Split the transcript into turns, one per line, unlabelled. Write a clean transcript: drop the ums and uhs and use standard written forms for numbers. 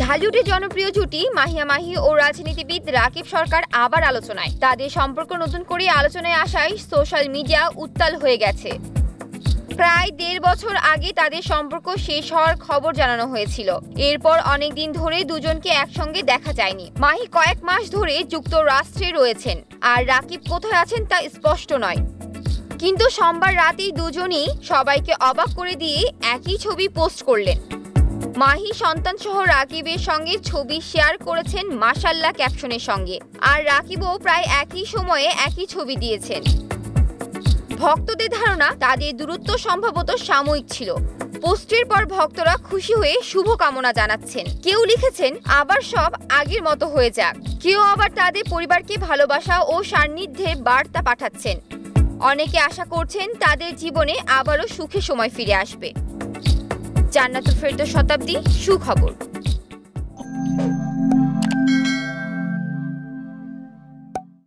ঢালিউডে জনপ্রিয় জুটি মাহিয়া মাহি ও রাজনীতিবিদ রাকিব সরকার আবার আলোচনায়। তাদের সম্পর্ক নতুন করে আলোচনায় আসায় সোশ্যাল মিডিয়া উত্তাল হয়ে গেছে। প্রায় ১.৫ বছর আগে তাদের সম্পর্ক শেষ হওয়ার খবর জানানো হয়েছিল। এরপর অনেকদিন ধরে দুজনকে একসঙ্গে দেখা যায়নি। মাহি কয়েক মাস ধরে যুক্তরাষ্ট্রে রয়েছেন, আর রাকিব কোথায় আছেন তা স্পষ্ট নয়। কিন্তু সোমবার রাতেই দুজনই সবাইকে অবাক করে দিয়ে একই ছবি পোস্ট করলেন। মাহি সন্তানসহ রাকিবের সঙ্গে ছবি শেয়ার করেছেন মাশাআল্লাহ ক্যাপশনের সঙ্গে, আর রাকিবও প্রায় একই সময়ে একই ছবি দিয়েছেন। ভক্তদের ধারণা তাদের দূরত্ব সম্ভবত সাময়িক ছিল। পোস্টের পর ভক্তরা খুশি হয়ে শুভকামনা জানাচ্ছেন। কেউ লিখেছেন আবার সব আগের মতো হয়ে যাক, কেউ আবার তাদের পরিবারকে ভালোবাসা ও সান্নিধ্যের বার্তা পাঠাচ্ছেন। অনেকে আশা করছেন তাদের জীবনে আবারও সুখের সময় ফিরে আসবে। জান্নাতুল ফেরদৌস শতাব্দী, সুখবর।